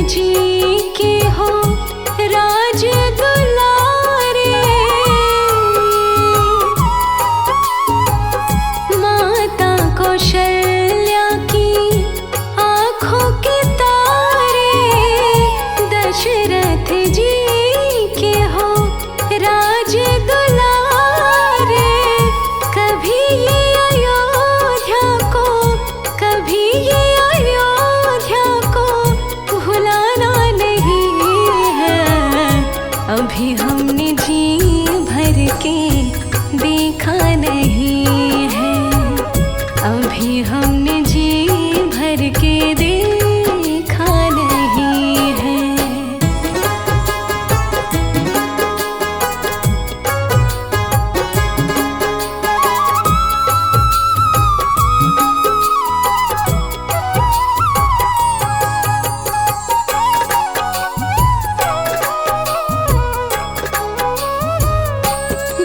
जी के हो राज दुलारे, माता कौशल्या की आँखों के तारे, दशरथ जी के हो राज दुलारे। कभी ये अयोध्या को, कभी ये अयोध्या को भुलाना नहीं है। अभी हमने जी भर के देखा नहीं है, अभी हमने जी भर के देखा नहीं है।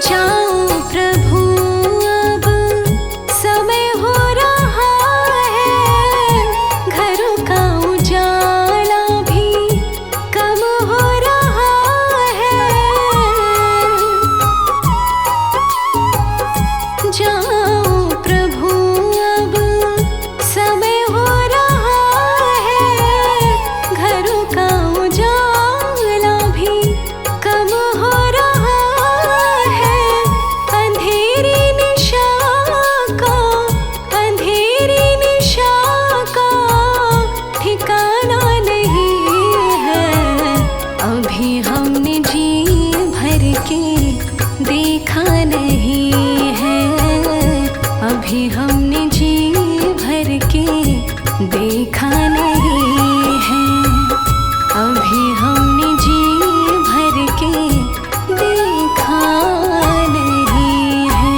जाओ प्रभु अब समय हो रहा है, घरों का उजाला भी कम हो रहा है। जाओ प्रभु अब समय हो रहा है, घरों का उजाला भी कम हो रहा है। अंधेरी निशा का, अंधेरी निशा का ठिकाना नहीं है। अभी हमने जी भर के देखा नहीं है, अभी हमने जी भर के देखा नहीं है, अभी हमने जी भर के देखा नहीं है।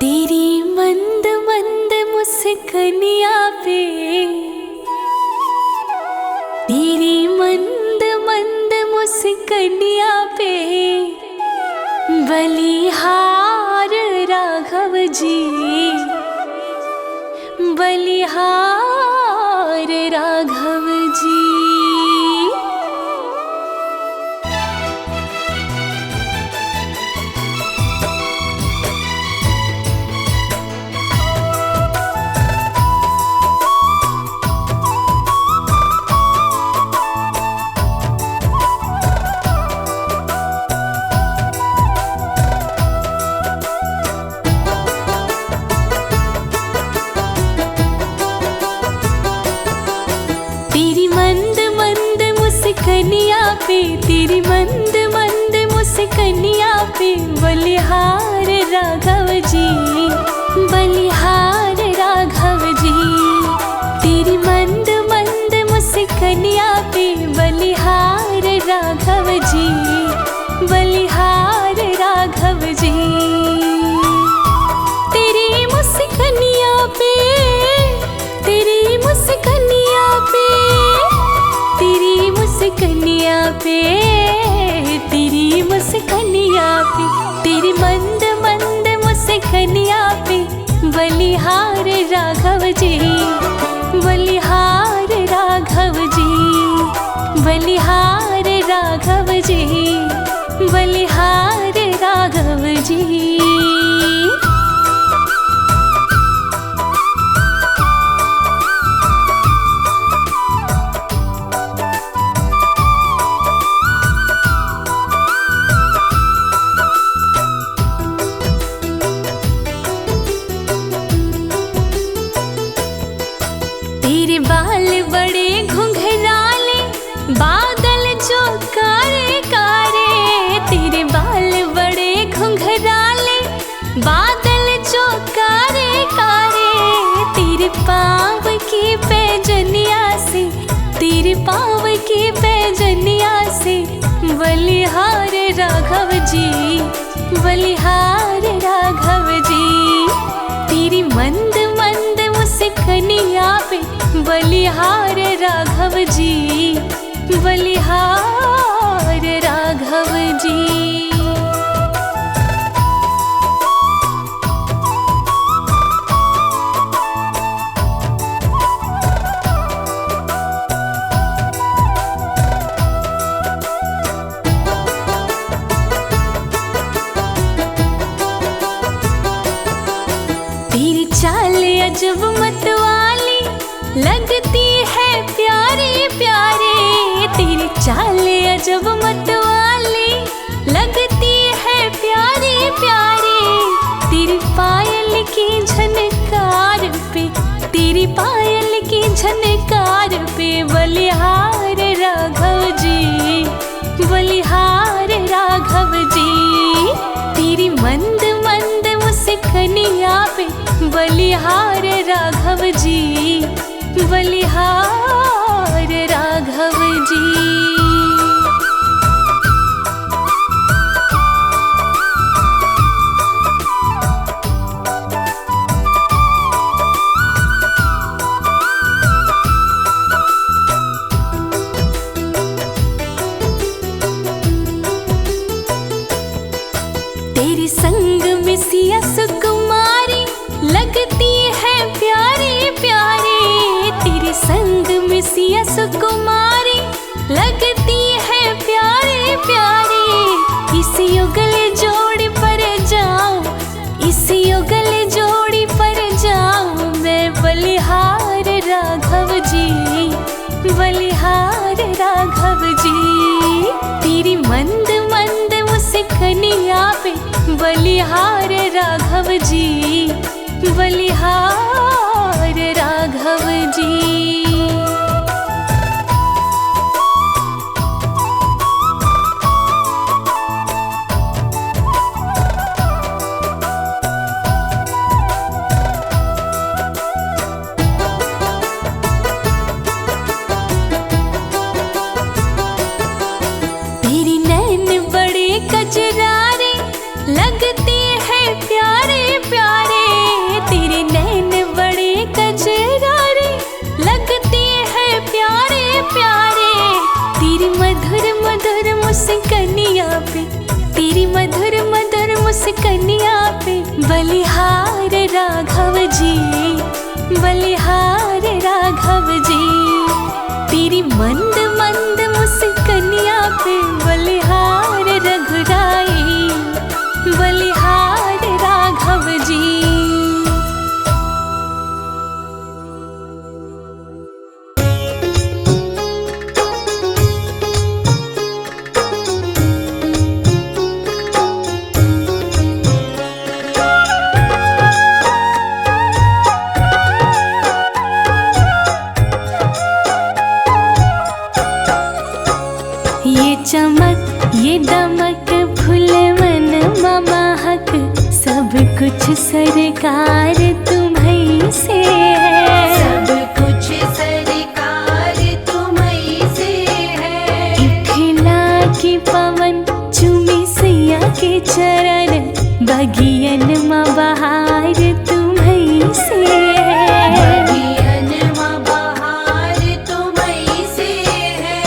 तेरी मंद मंद मुस्कानिया पे, तेरी मंद मंद मुस्कानिया पे बलिहार राघव जी, बलिहार राघव जी। तेरी मंद मंद मुस्कानिया पे, तेरी मंद मंद मुस्कानिया पे बलिहार राघव जी, बलिहार राघव जी। तेरी मंद मंद मुस्कानिया पे बलिहार राघव जी, बलिहार राघव जी। तेरी मुस्कानिया पे, तेरी मुस्कानिया पे, तेरी मुस्कानिया पे, तेरी मुस्कानिया पे, तेरी मंद मंद मुस्कानिया पे बलिहार राघव जी, बलिहार राघव जी, बलिहार राघव जी, बलिहार राघव जी। तेरे बाल बड़े घुंघराले, बादल जो कारे कारे। तेरे बाल बड़े घुंघराले, बादल जो कारे कारे। तेरे पाँव की पैजनिया से, तेरे पाँव की पैजनिया से बलिहार राघव जी, बलिहार राघव जी। तेरी मंद मंद मुस्कानिया पे बलिहार राघव जी, बलिहार राघव जी। तेरी चाल अजब मतवाली लगती है प्यारे प्यारे, तेरी चाल अजब मतवाली लगती है प्यारे प्यारे। तेरी पायल की झनकार पे, तेरी पायल की झनकार पे बलिहार राघव जी, बलिहार राघव जी। तेरी मंद मंद मुस्कानिया पे बलिहार राघव जी, बलिहार राघव जी। तेरे संग में सिया सुकुमारी लगती है प्यारे प्यारे, तेरे संग में सिया सुकुमारी लगती है प्यारे प्यारे। इस युगल जोड़ी पर जाऊं, इस युगल जोड़ी पर जाऊं मैं बलिहार राघव जी, बलिहार राघव जी। तेरी मंद मंद मुस्कानिया पे बलिहार राघव जी, बलिहार राघव जी। तेरी नैन बड़े कजरारे लगते हैं प्यारे प्यारे, तेरे नैन बड़े कजरारे लगते हैं प्यारे प्यारे। तेरी मधुर मधुर मुस्कानिया पे, तेरी मधुर मधुर मुस्कानिया पे बलिहार राघव जी, बलिहार राघव जी। तेरी मंद मंद मुस्कानिया पे बलिहार रघुराई, बलिहार राघव जी। ये चमक ये दमक फुलवन महक सब कुछ सरकार तुम्हीं से है, सब कुछ सरकार तुम्हीं से है। इठला के पवन चुमी सैया के चरण बगियन माँ बहार तुम्हीं से है, बगियन माँ बहार तुम्हीं से है।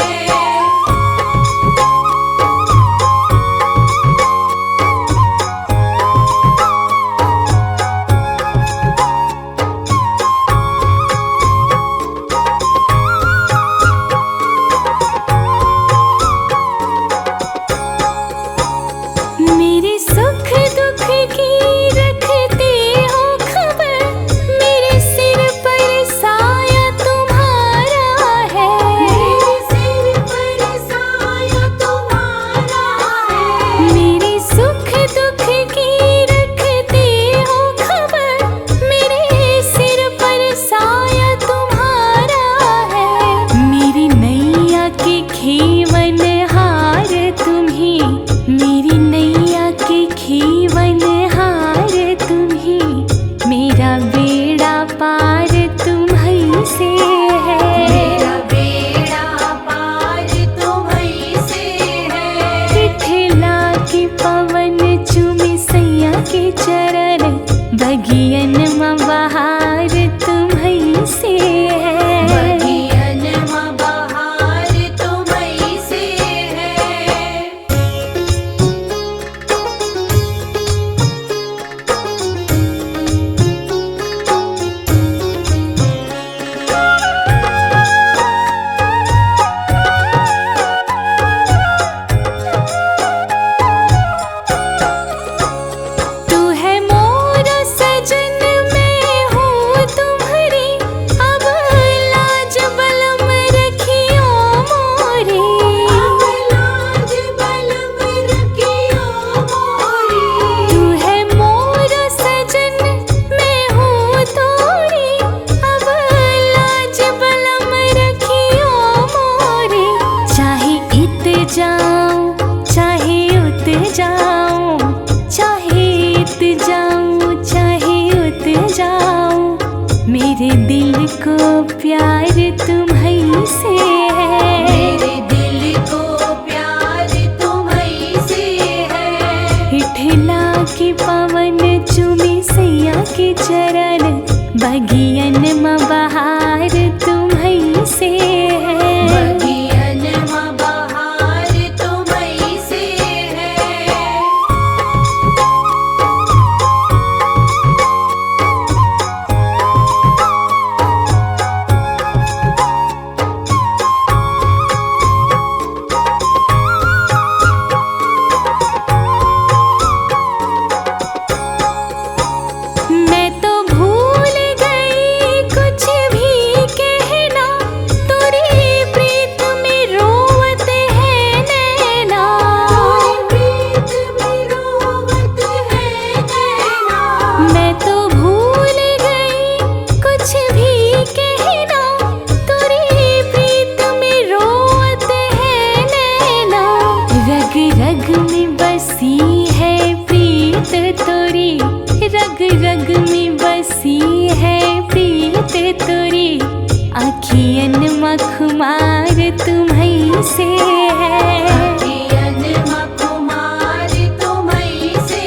से है। अज्ञानमा कुमार तुम्हीं से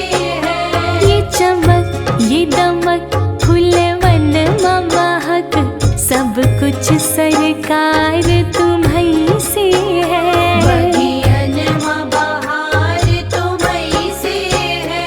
है। ये चमक ये दमक फूलवन महक सब कुछ सरकार तुम्हीं से है। अज्ञानमा बहार तुम्हीं से है।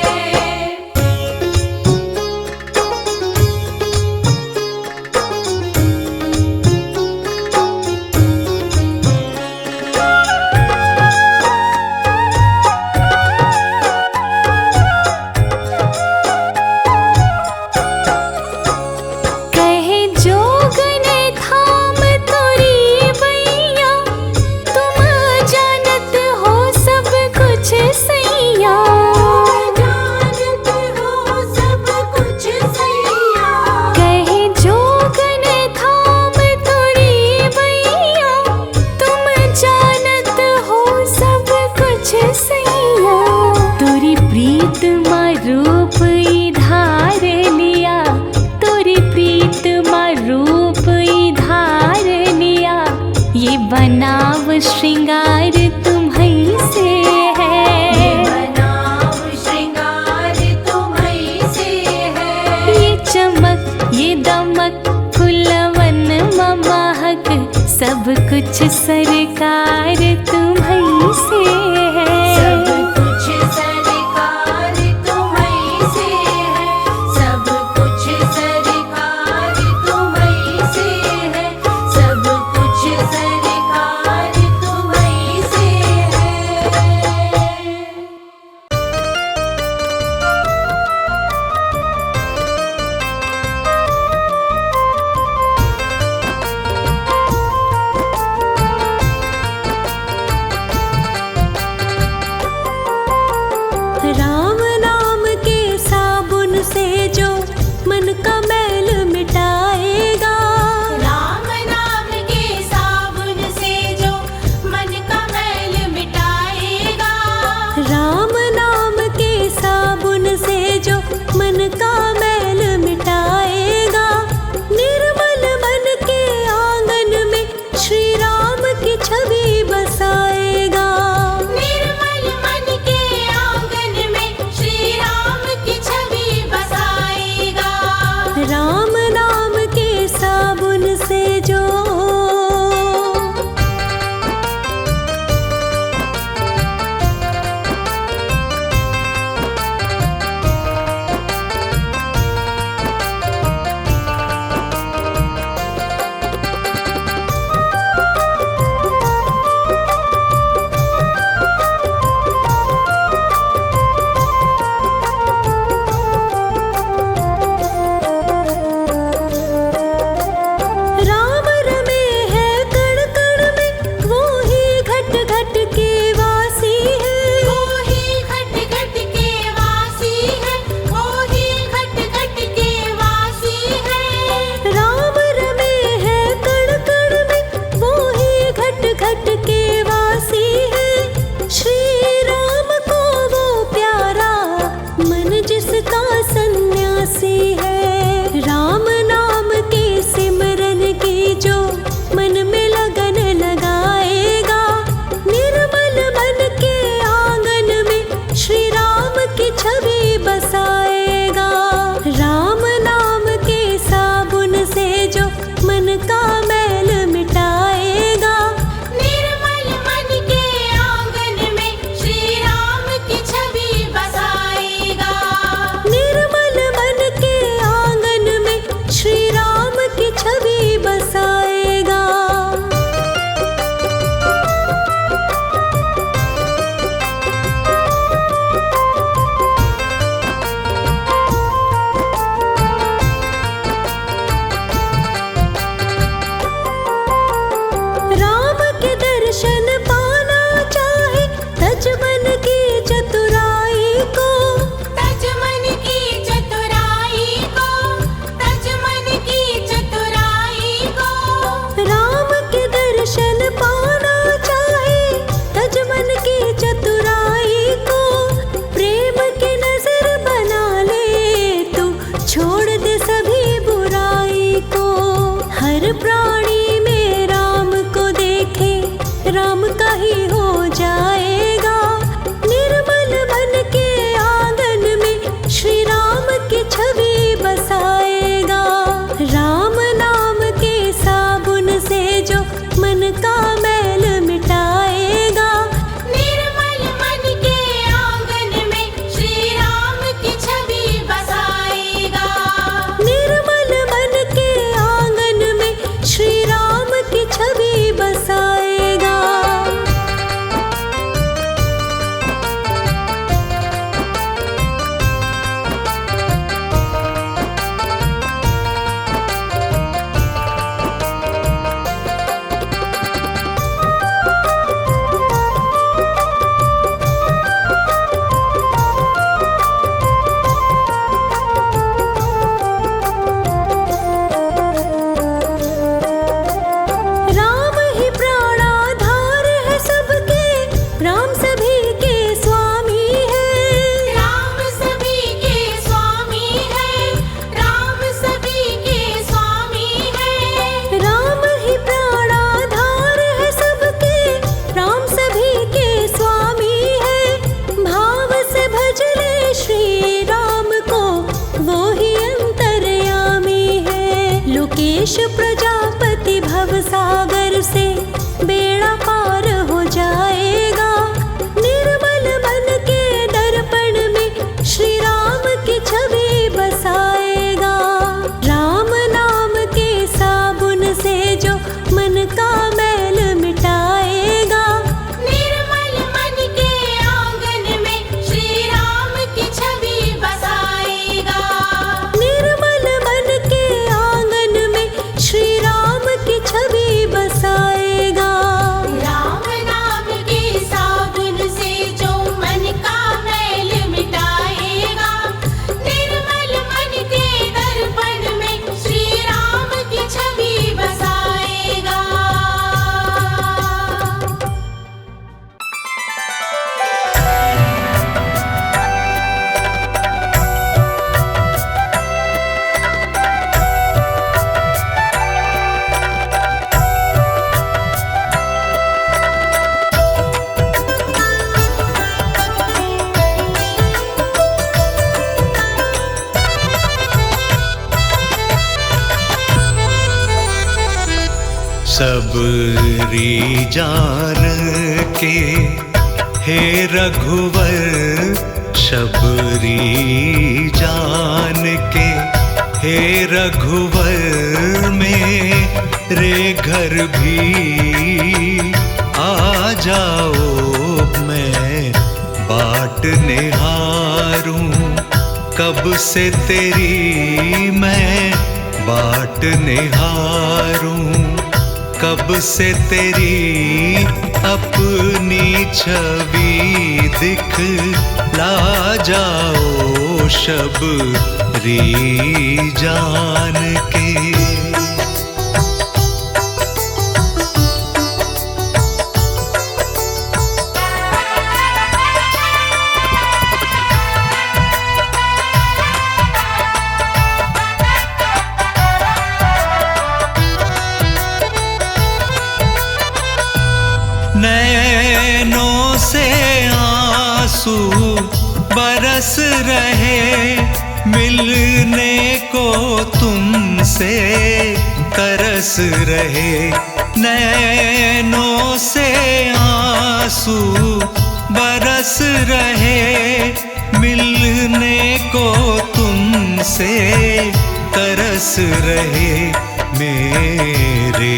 कहे जोगन थाम तोरी बैया, तुम जानत हो सब कुछ सैया। जानत हो सब कुछ सैया। कहे जोगन थाम तोरी बैया, तुम जानत हो सब कुछ सैया। तोरी प्रीत मा रूप धार लिया, तोरी प्रीत मा रूप धार लिया। ये बनाव श्रृंगार तुम्हीं से है। बनाव श्रृंगार तुम्हीं से है। ये चमक ये दमक फूलवन महक सब कुछ सरकार तुम्हीं से है। सब कुछ सरकार तुम्हीं से है। सब कुछ सरकार तुम्हीं से है। सब कुछ सरकार तुम्हीं से है। राम नाम के साबुन से जो मन का मैल मिटाएगा। राम नाम के साबुन से जो मन का मैल मिटाएगा। राम नाम के साबुन से जो मन का मैल मिटाएगा। निर्मल मन के आंगन में श्री राम की छवि बसाएगा। निर्मल मन के आंगन में श्री राम की छवि बसाएगा। राम नाम के साबुन से जो सबरी जान के हे रघुवर, शबरी जान के हे रघुवर, मेरे घर भी आ जाओ। मैं बाट निहारूं कब से तेरी, मैं बाट निहारूं कब से तेरी, अपनी छवि दिखला जाओ। शबरी जान के नैनों से आंसू बरस रहे, मिलने को तुमसे तरस रहे। नैनों से आंसू बरस रहे, मिलने को तुमसे तरस रहे। मेरे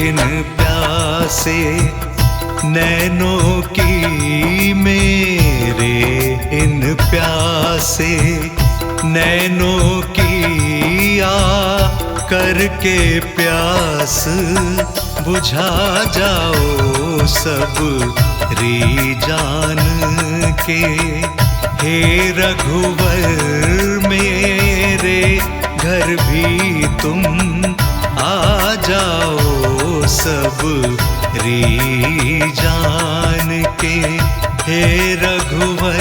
इन प्यासे नैनों की, मेरे इन प्यासे नैनों की, आ करके प्यास बुझा जाओ। सबरी जान के हे रघुवर, मेरे घर भी तुम आ जाओ। सबरी जान के हे रघुवर।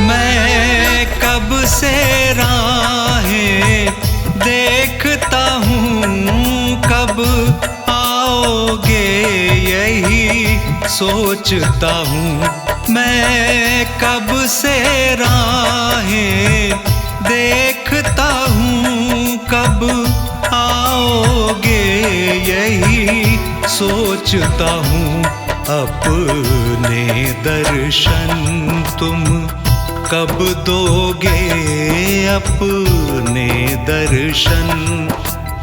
मैं कब से राहें देखता हूँ, कब आओगे यही सोचता हूँ। मैं कब से राहें देखता हूँ, कब आओगे यही सोचता हूँ। अपने दर्शन तुम कब दोगे, अपने दर्शन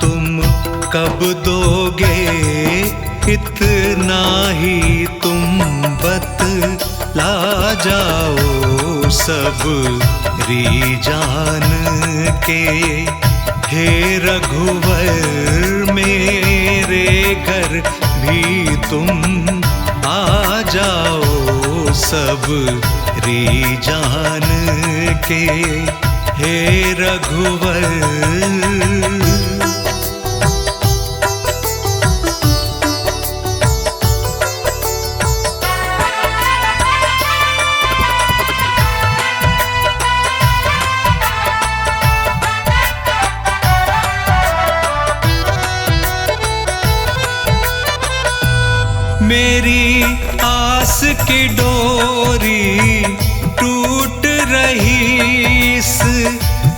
तुम कब दोगे, इतना ही तुम बतला जाओ। सबरी जान के हे रघुवर, मेरे घर भी तुम आ जाओ। सबरी जान के हे रघुवर। मेरी आस की डोरी टूट रही, इस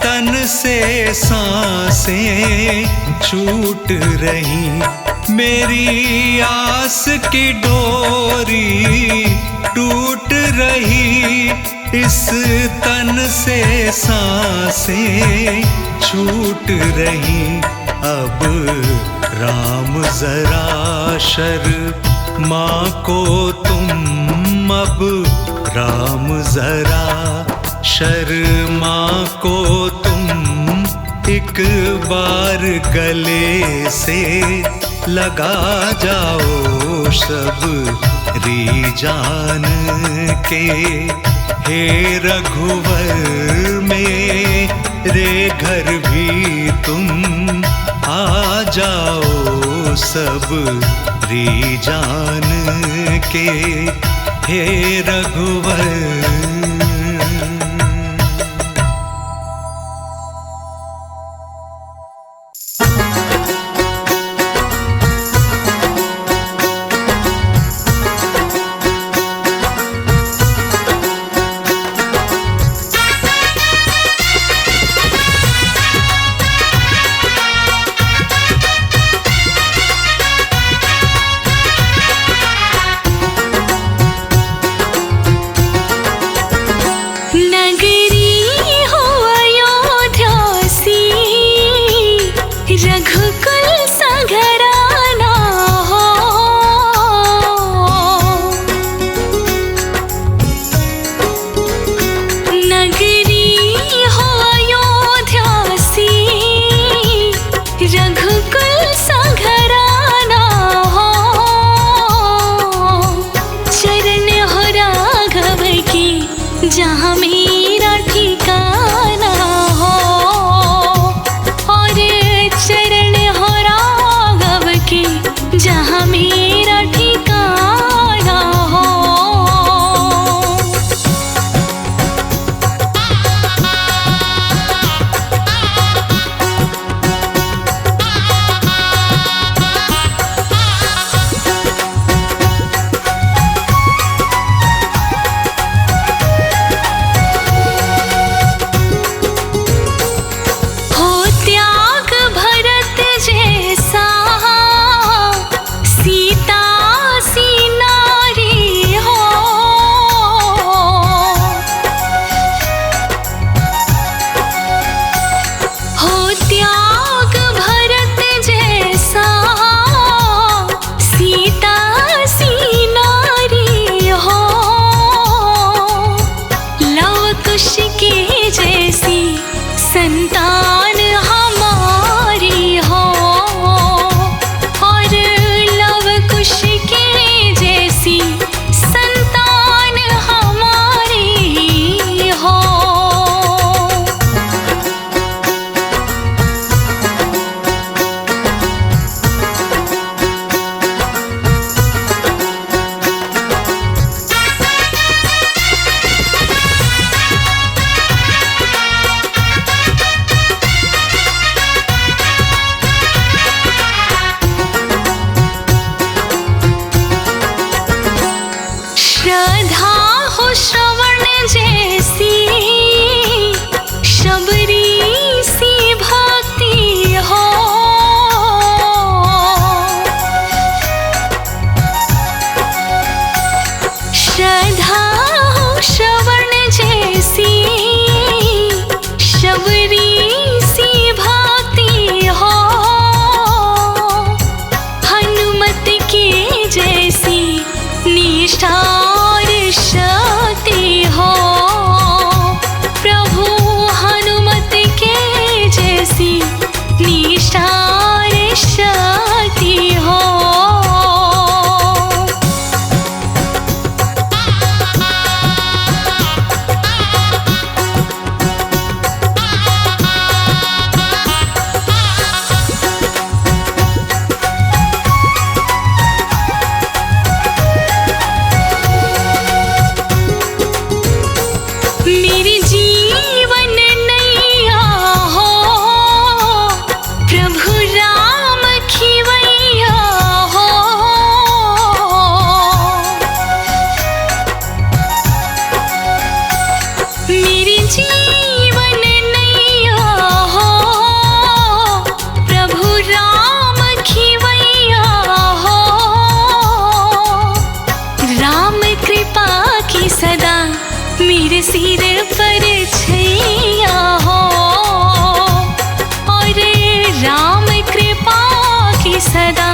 तन से सांसें छूट रही। मेरी आस की डोरी टूट रही, इस तन से सांसें छूट रही। अब राम जरा शर्मा को तुम, अब राम जरा शर्मा को तुम, एक बार गले से लगा जाओ। सबरी जान के हे रघुवर, मेरे घर भी तुम आ जाओ। सबरी जान के हे रघुवर। संतान हमारी हो और लव कुश के जैसी संतान हमारी हो। श्रद्धा हो श्रवण जैसी शबरी सी भक्ति हो। श्रद्धा हो श्रवण जैसी शबरी सी भक्ति हो। हनुमत के जैसी निष्ठा शक्ति हो। प्रभु हनुमत के जैसी निष्ठा शक्ति हो। मेरी जीवन नैया हो प्रभु राम खिवैया हो। मेरी जीवन नैया हो प्रभु राम खिवैया हो। राम कृपा की सदा मेरे सिर पर छैया हो और राम कृपा की सदा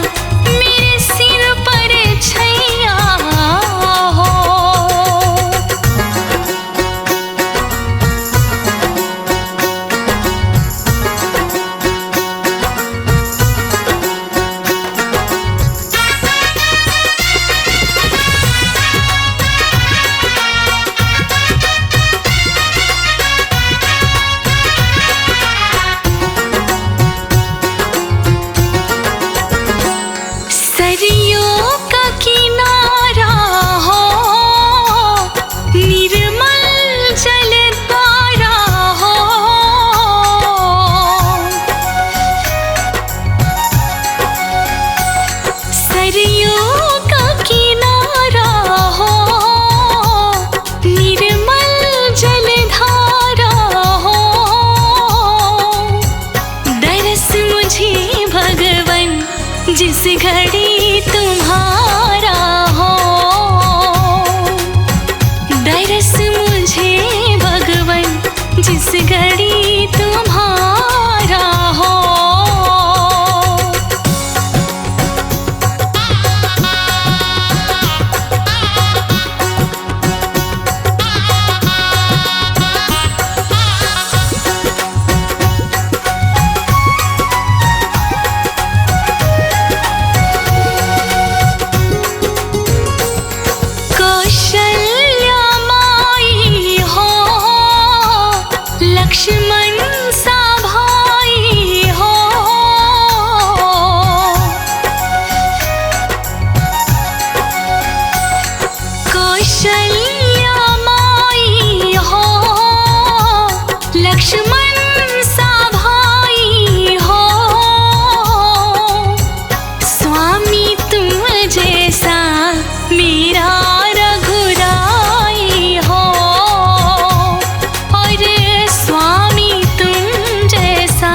मेरे सिर पर छैया हो। सरियों का किनारा हो निर्मल जलधारा हो। सरियों का किनारा हो निर्मल जलधारा हो। दरस मुझे भगवन जिस घड़ी तुम्हारा हो। दरस मुझे भगवन जिस घड़ी तुम्हारा हो। कौशल्या माई हो लक्ष्मण सा भाई हो। कौशल्या माई हो लक्ष्मण सा भाई हो। स्वामी तुम जैसा मेरा रघुराई हो और स्वामी तुम जैसा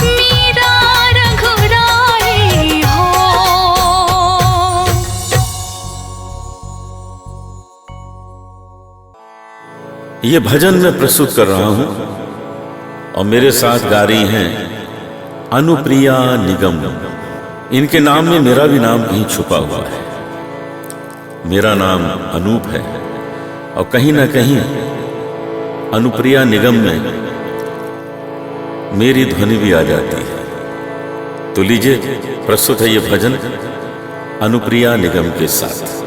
मेरा रघुराई हो। ये भजन मैं प्रस्तुत कर रहा हूं और मेरे साथ गा रही हैं अनुप्रिया निगम। इनके नाम में मेरा भी नाम कहीं छुपा हुआ है। मेरा नाम अनूप है और कहीं ना कहीं अनुप्रिया निगम में मेरी ध्वनि भी आ जाती है। तो लीजिए प्रस्तुत है ये भजन अनुप्रिया निगम के साथ।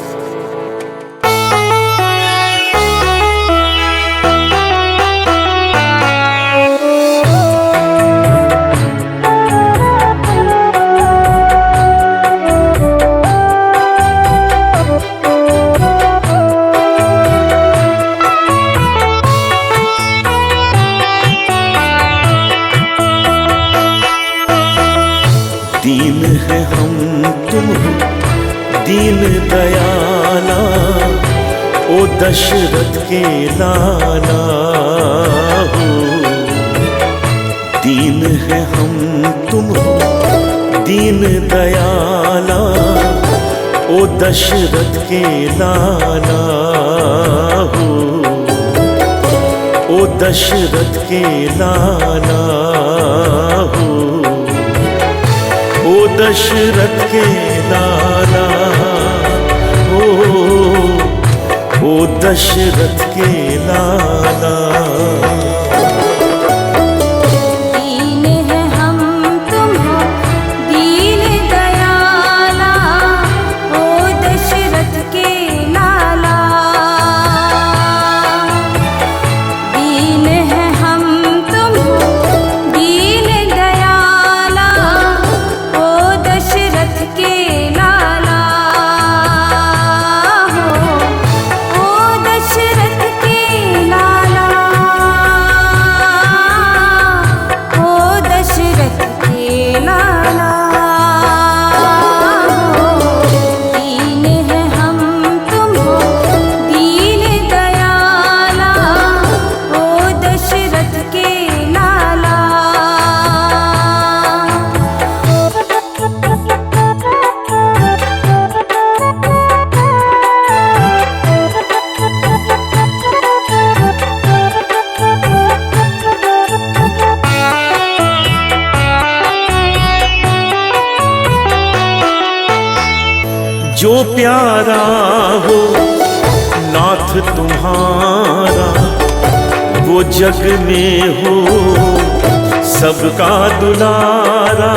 दीन है हम तुम हो दीन दयाला, ओ दशरथ के लाला हो। दीन है हम तुम हो दीन दयाला, ओ दशरथ के लाला हो। ओ दशरथ के लाला हो। ओ दशरथ के लाला ओ दशरथ के लाला। दीन है हम तुम हो दीन दयाला, ओ दशरथ के लाला। दीन है हम तुम हो दीन दयाला, ओ दशरथ के लाला हो। ओ दशरथ के लाला, ओ दशरथ के लाला हो। दीन है हम तुम हो दीन दयाला, ओ दशरथ के लाला। जो प्यारा हो नाथ तुम्हारा, वो जग में हो सबका दुलारा।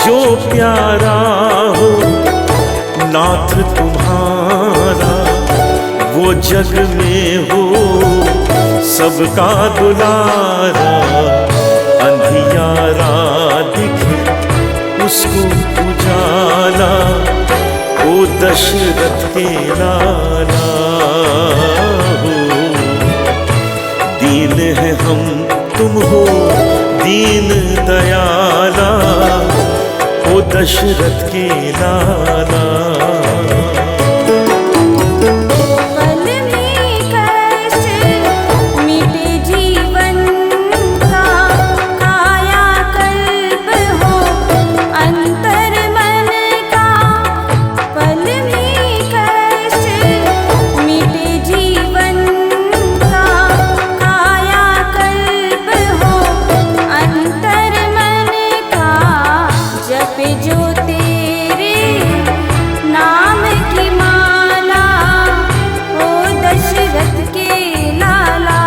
जो प्यारा हो नाथ तुम्हारा, वो जग में हो सबका दुलारा। अंधियारा दिखे उसको उजाला, ओ दशरथ के लाला हो। दीन है हम तुम हो दीन दयाला, ओ दशरथ के लाला। पल में कष्ट मिटे जीवन का, काया कल्प हो अंतर मन का। पल में कष्ट मिटे जीवन का, काया कल्प हो अंतर मन का। जप जो तेरे नाम की माला, ओ दशरथ के लाला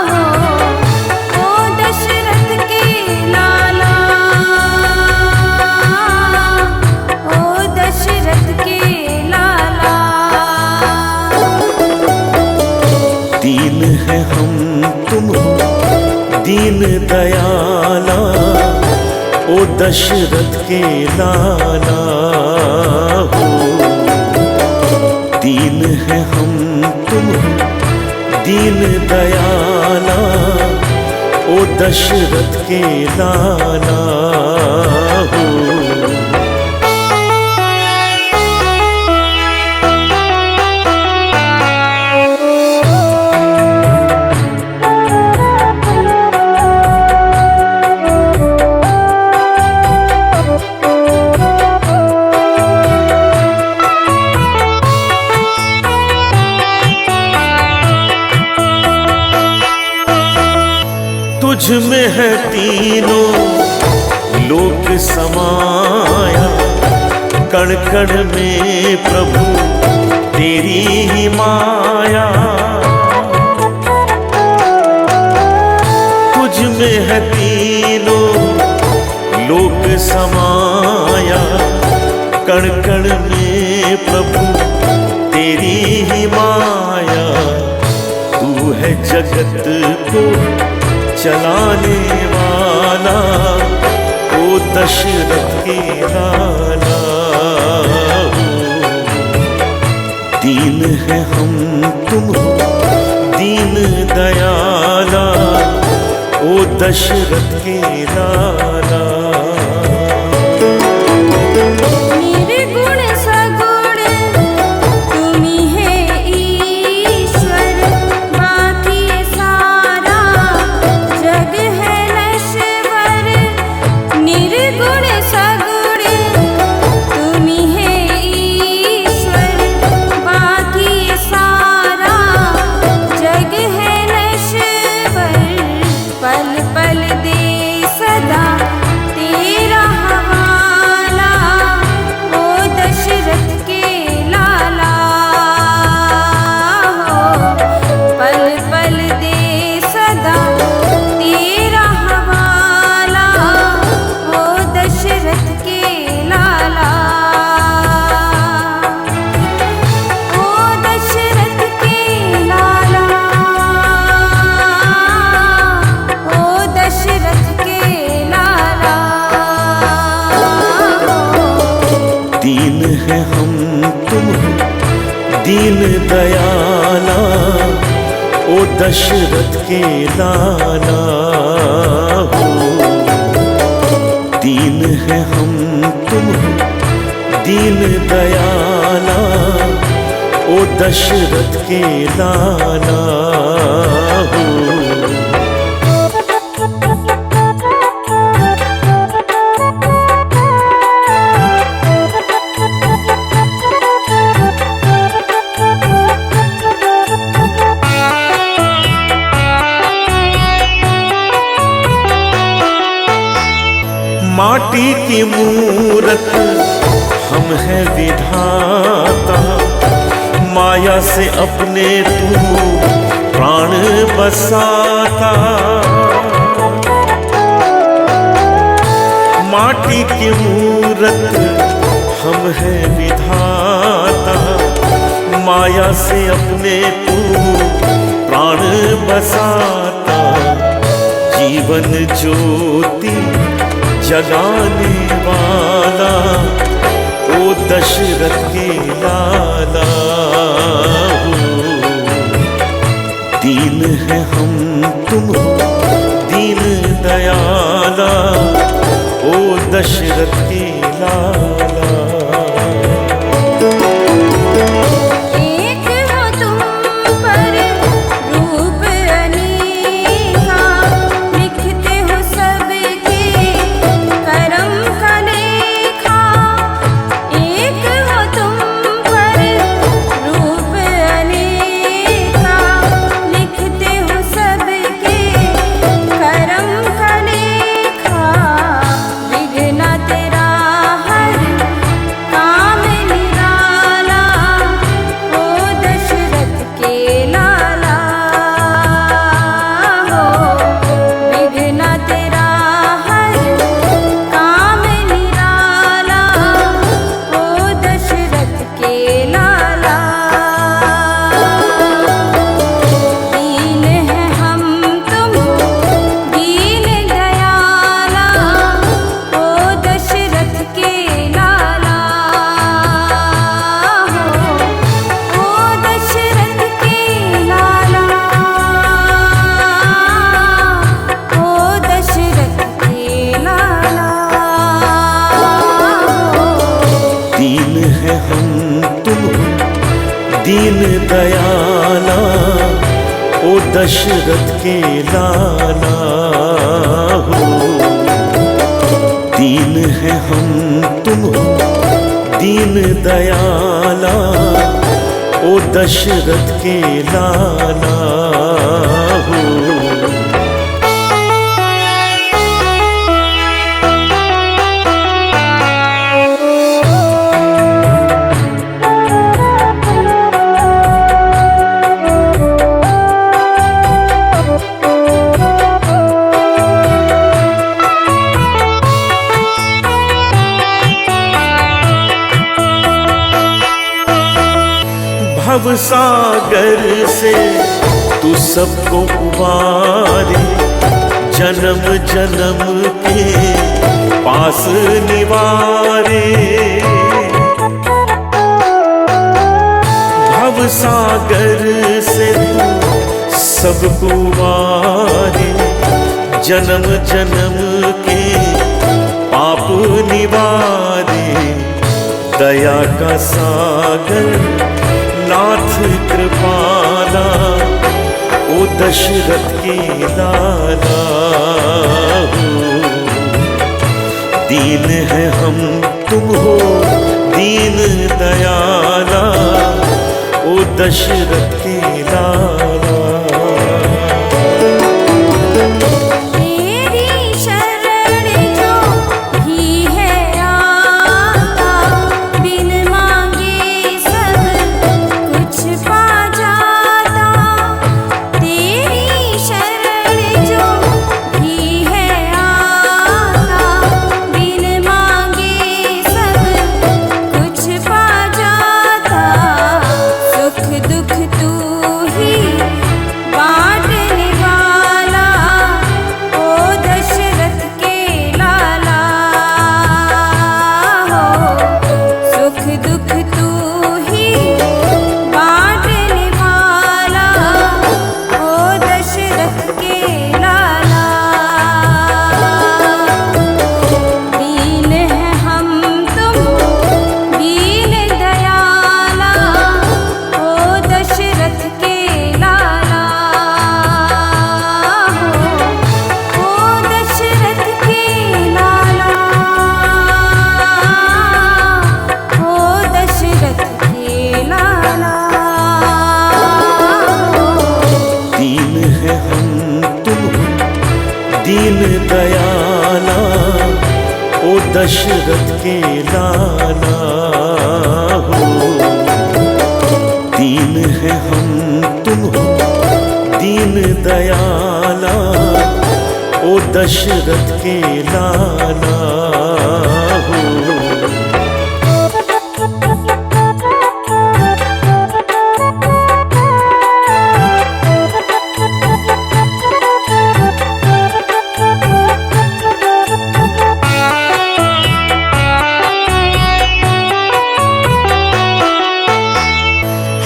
हो। ओ दशरथ के लाला, ओ दशरथ के लाला। दीन है हम तुम हो दीन दयाला, ओ दशरथ के लाला हो। दीन है हम तुम हो दीन दयाला, ओ दशरथ के लाला हो। तुझ में है तीनों लोक समाया, कण कण में प्रभु तेरी ही माया। कण कण में प्रभु तेरी ही माया, तू है जगत को चलाने वाला, ओ दशरथ के लाला। दीन है हम तुम दीन दयाला, ओ दशरथ के लाला। निर्गुण सगुण तुम्ही है ईश्वर, बाकी सारा जग है नश्वर। निर्गुण सगुण तुम्ही है ईश्वर, बाकी सारा जग है नश्वर। पल पल दे सदा तेरा हवाला, ओ दशरथ के लाला। पल पल दे सदा तेरा हवाला, ओ दशरथ के लाला। ओ दशरथ के लाला, ओ दशरथ के लाला। दीन है हम तुम दीन दयाला, ओ दशरथ के लाला। दीन है हम तुम दीन दयाला, ओ दशरथ के लाला। माटी की मूरत हम है विधाता, माया से अपने तू प्राण बसाता। माटी की मूरत हम है विधाता, माया से अपने तू प्राण बसाता। जीवन ज्योति जगाने वाला, ओ दशरथ के लाला। दीन है हम तुम दीन दयाला, ओ दशरथ के लाला। एक हो तुम पर रूप अनेका, लिखते हो सबके करम का लेखा। एक हो तुम पर रूप अनेका, लिखते हो सबके करम का लेखा। विघ्न तेरा हर काम निराला, ओ दशरथ के लाला। हो विघ्न तेरा हर काम निराला, ओ दशरथ के लाला। दीन है हम तुम दीन दयाला, ओ दशरथ के लाला। हो ओ दशरथ के लाला, ओ दशरथ के लाला। दीन है हम तुम दीन दयाला, ओ दशरथ के लाला। दीन है हम तुम दीन दयाला, ओ दशरथ के लाला। सागर से तू सबको उबारे, जन्म जन्म के पास निवारे। भव सागर से तू सबको उबारे, जन्म जन्म के पाप निवारे। दया का सागर नाथ कृपाला, ओ दशरथ के लाला। दीन है हम तुम हो दीन दयाला, ओ दशरथ के लाला। तेरी शरण जो भी है आता, बिन मांगे सब कुछ पा जाता। तेरी शरण जो भी है आता, बिन मांगे सब कुछ पा जाता। सुख दुख तू ही बांटने वाला, ओ दशरथ के लाला हो। सुख दुख तू ही बांटने वाला, ओ दशरथ के लाला। दीन है हम तुम दीन दयाला, ओ दशरथ के लाला हो। ओ दशरथ के लाला, ओ दशरथ के लाला। दीन है हम तुम दीन दयाला, ओ दशरथ के लाला हो। दीन है हम तुम दीन दयाला, ओ दशरथ के लाला हो।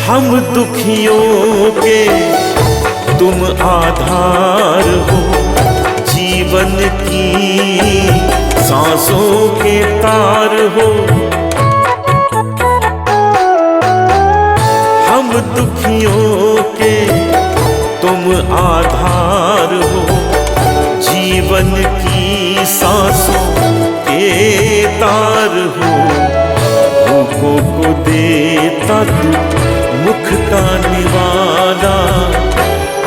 हम दुखियों के तुम आधार हो, जीवन की सांसों के तार हो। हम दुखियों के तुम आधार हो, जीवन की सांसों के तार हो। भूखों को देता तू मुख का निवाला,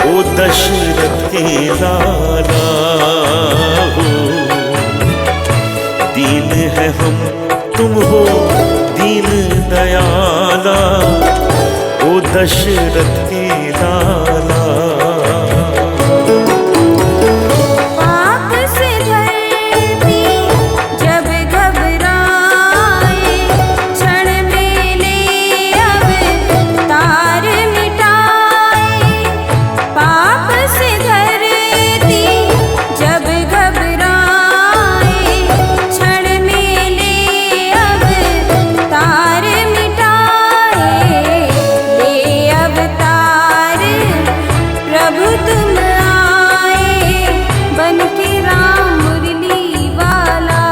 ओ दशरथ के लाला हो। दीन है हम तुम हो दीन दयाला, ओ दशरथ के लाला। पाप से धरती जब घबराए, क्षण में ले अवतार मिटाए। पाप से धरती जब घबराए, क्षण में ले अवतार मिटाए। ले अवतार प्रभु तुम आए, बन के राम मुरली वाला।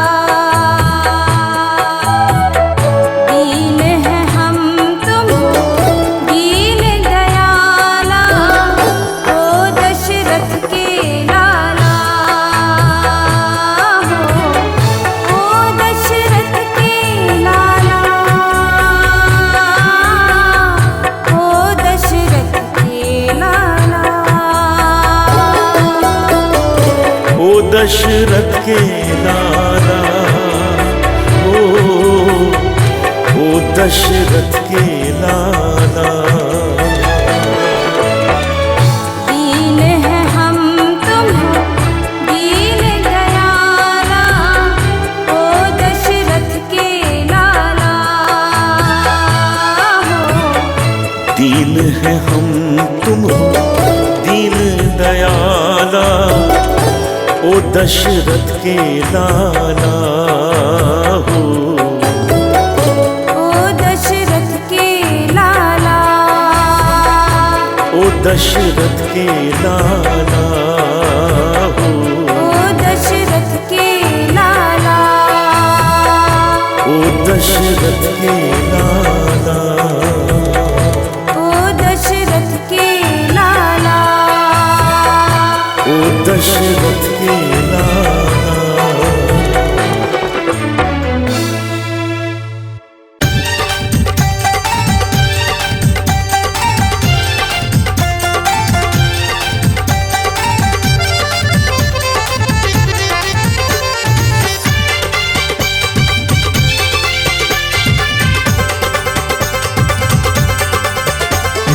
दीन है हम तुम दीन दयाला, ओ दशरथ के लाला हो। ओ दशरथ के लाला, ओ दशरथ के लाला। ओ दशरथ के लाला, ओ दशरथ के लाला। दीन है हम तुम दीन दयाला, ओ दशरथ के लाला हो। दीन लाला, ओ दशरथ के लाला हो। ओ दशरथ के लाला, ओ दशरथ के लाला हो। ओ दशरथ के लाला, ओ दशरथ के लाला, ओ दशरथ के लाला, ओ दशरथ के लाला।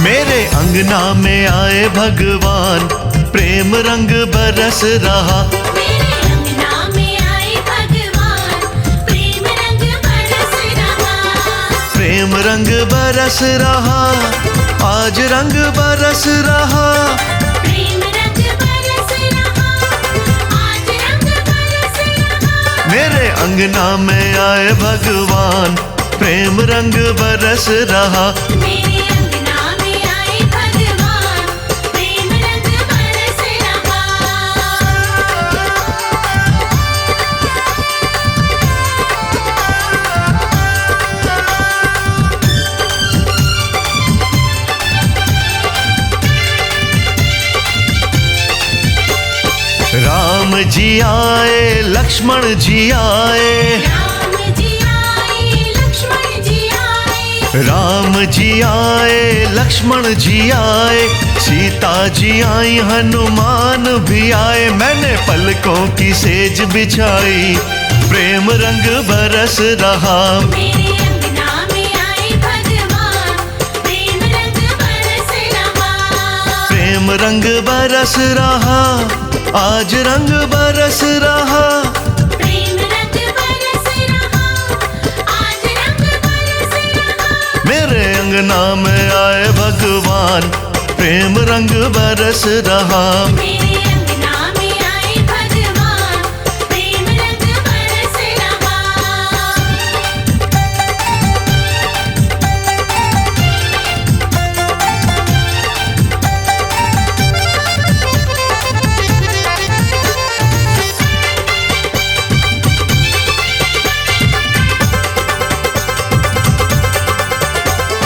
मेरे अंगना में आए भगवान, प्रेम रंग बरस रहा। मेरे अंगना में आए भगवान, प्रेम रंग बरस रहा। प्रेम रंग बरस रहा, आज रंग बरस रहा। प्रेम रंग बरस रहा, आज रंग बरस रहा। मेरे अंगना में आए भगवान, प्रेम रंग बरस रहा। मेरे अंगना में आए भगवान, प्रेम रंग बरस रहा। राम जी आए, लक्ष्मण जी आए। राम जी आए, लक्ष्मण जी आए। राम जी आए, लक्ष्मण जी आए। सीता जी आई, हनुमान भी आए। मैंने पलकों की सेज बिछाई, प्रेम रंग बरस रहा। मेरे अंगना में आए भगवान, प्रेम रंग बरस रहा। प्रेम रंग बरस रहा, आज रंग बरस रहा। प्रेम रंग बरस रहा, आज रंग बरस रहा। मेरे अंगना में आए भगवान, प्रेम रंग बरस रहा। मेरे अंगना में आए भगवान, प्रेम रंग बरस रहा।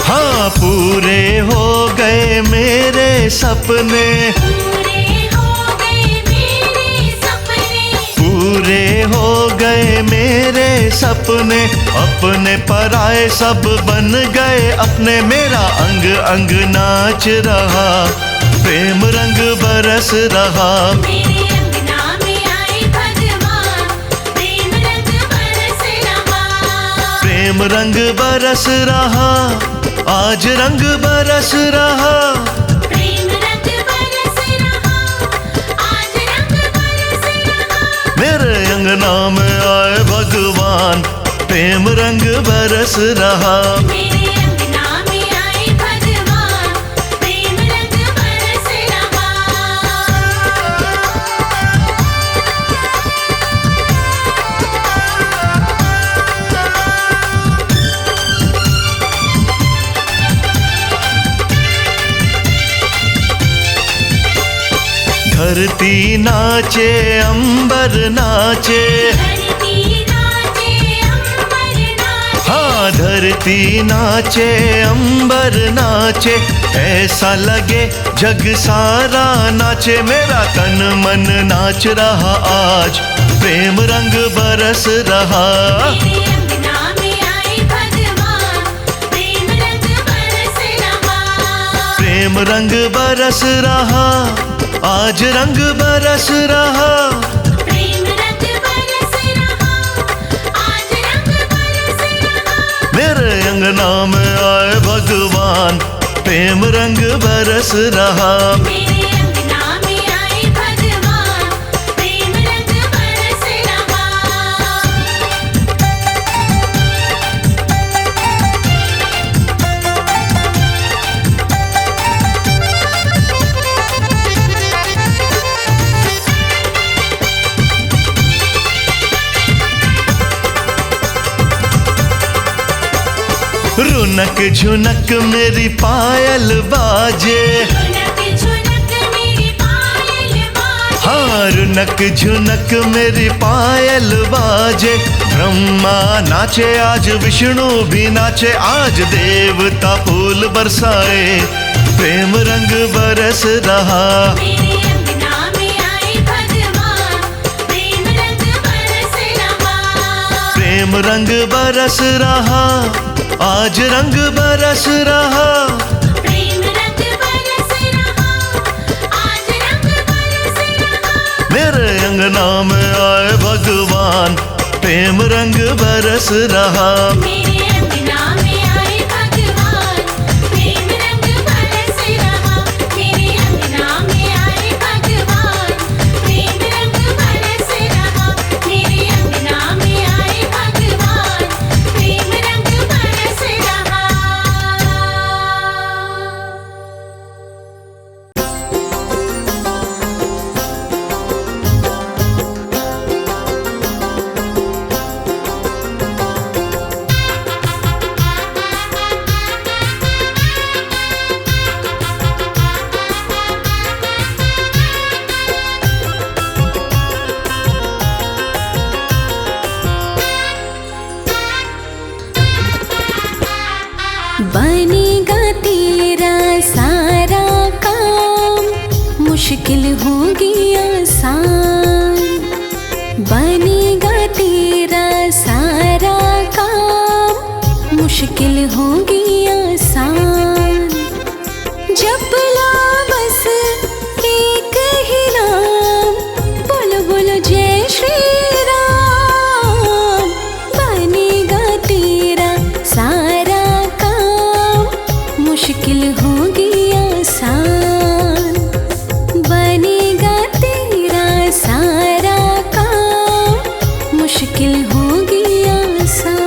हाँ, पूरे हो गए मेरे सपने। पूरे हो गए मेरे सपने। पूरे हो गए मेरे सपने। अपने पराए सब बन गए अपने। मेरा अंग अंग नाच रहा, प्रेम रंग बरस रहा। मेरे अंगना में आए भगवान, प्रेम रंग बरस रहा। प्रेम रंग बरस रहा, आज रंग बरस रहा। प्रेम रंग बरस रहा, आज रंग बरस रहा। मेरे अंगना में आए भगवान, प्रेम रंग बरस रहा। मेरे अंगना में आए भगवान, प्रेम रंग बरस रहा। धरती नाचे, अंबर नाचे। धरती नाचे, अंबर नाचे। हाँ, धरती नाचे, अंबर नाचे। ऐसा लगे जग सारा नाचे। मेरा तन मन नाच रहा आज, प्रेम रंग बरस रहा। मेरे अंगना में आए भगवान, प्रेम रंग बरस रहा। प्रेम रंग बरस रहा, आज रंग बरस रहा। प्रेम रंग बरस रहा, आज रंग बरस रहा। मेरे अंगना में आए भगवान, प्रेम रंग बरस रहा। मेरे अंगना में आए भगवान, प्रेम रंग बरस रहा। रुनक झुनक मेरी पायल बाजे, झुनक झुनक मेरी पायल बाजे, हाँ रुनक झुनक मेरी पायल बाजे। ब्रह्मा नाचे आज विष्णु भी नाचे, आज देवता फूल बरसाए, प्रेम रंग बरस रहा। मेरे अंगना में आए भगवान, प्रेम रंग बरस रहा। प्रेम रंग बरस रहा, आज रंग बरस रहा। प्रेम रंग बरस रहा, आज रंग बरस रहा। मेरे अंगना में आए भगवान, प्रेम रंग बरस रहा। मेरे अंगना में आए भगवान, प्रेम रंग बरस रहा। मेरे अंगना में आए भगवान, प्रेम रंग बरस रहा। मेरे अंगना में आए भगवान, प्रेम रंग बरस रहा। बनेगा तेरा सारा काम, मुश्किल होगी आसान। बनेगा तेरा सारा काम, मुश्किल होगी आसान। जप ला बस एक ही नाम, बोलो बोलो जय श्री राम। बनेगा तेरा सारा काम, मुश्किल होगी आसान। बनेगा तेरा सारा काम, मुश्किल होगी आसान।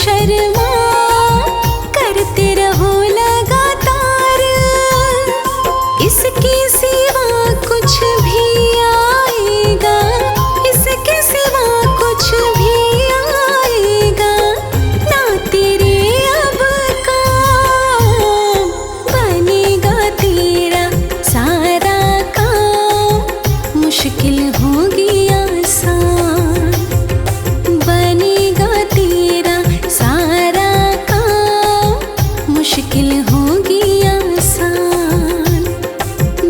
शर्मा करते रहो लगातार। इसके सिवा कुछ भी आएगा, इसके सिवा कुछ भी आएगा ना तेरे अब काम। बनेगा तेरा सारा काम, मुश्किल होगी आसान। बनेगा तेरा सारा काम, मुश्किल होगी आसान।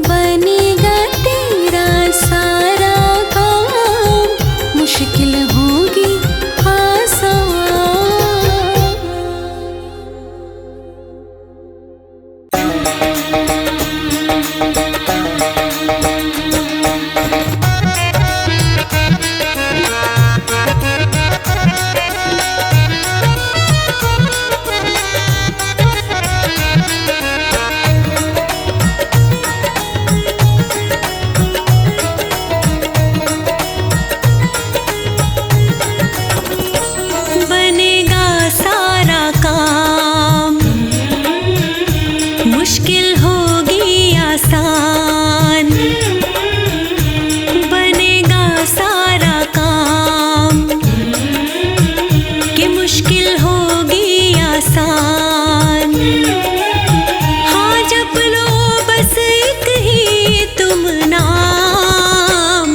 बनेगा तेरा सारा काम, मुश्किल होगी आसान। बनेगा सारा काम, मुश्किल होगी आसान। बनेगा सारा काम कि मुश्किल होगी आसान। हाँ जप लो बस एक ही तुम नाम,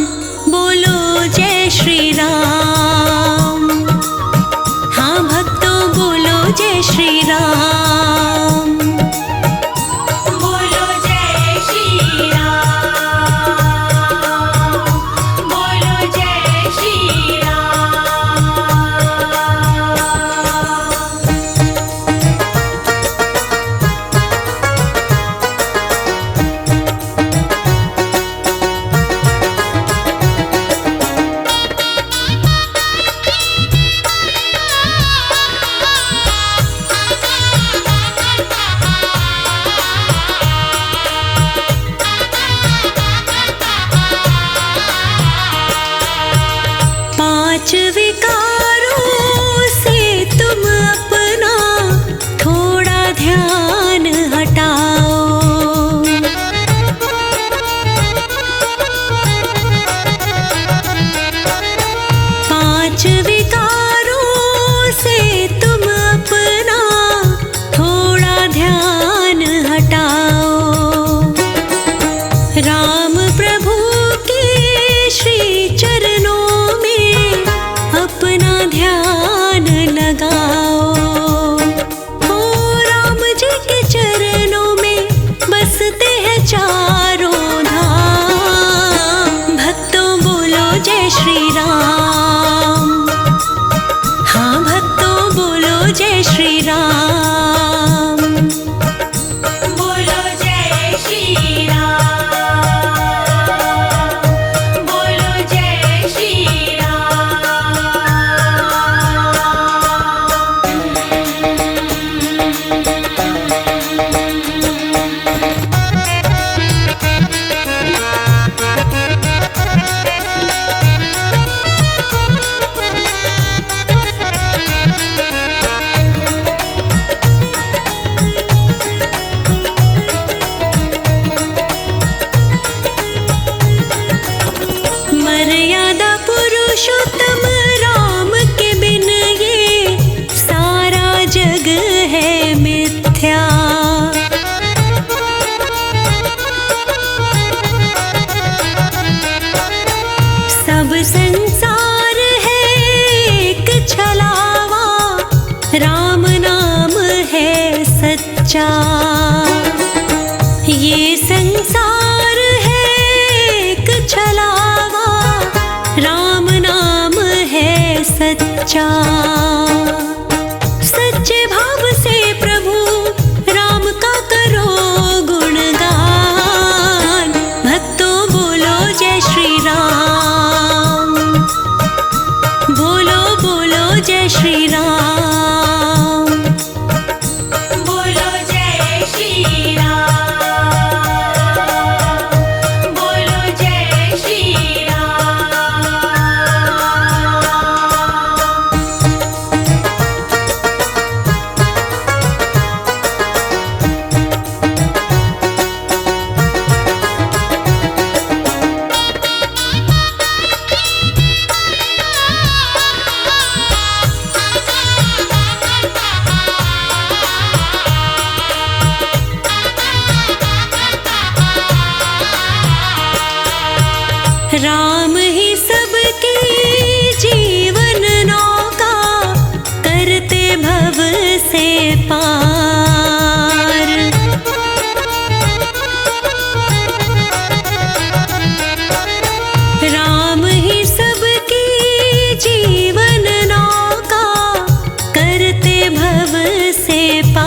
बोलो जय श्री राम। हाँ भक्तों बोलो जय श्री राम। बोलो जय श्री राम, बोलो जय श्री राम। पांच विकारों से तुम अपना थोड़ा ध्यान हटाओ। पांच विकारों से तुम अपना थोड़ा ध्यान हटाओ। राम प्रभु के श्री चरणों में अपना ध्यान लगाओ। ओ राम जी के चरणों में बसते हैं चारों धाम। भक्तों बोलो जय श्री राम। हाँ भक्तों बोलो जय श्री राम। बोलो जय श्री राम, बोलो जय श्री राम। मर्यादा पुरुषोत्तम राम के बिन ये सारा जग है मिथ्या। सब संसार है एक छलावा, राम नाम है सच्चा। ये संसार है एक छलावा, राम नाम है सच्चा। सच्चे भाव से प्रभु राम का करो गुणगान। भक्तों बोलो जय श्री राम। बोलो बोलो जय श्री राम। बोलो जय श्री राम, बोलो जय श्री राम। से पार। राम ही सबकी जीवन नौका, करते भव से पार।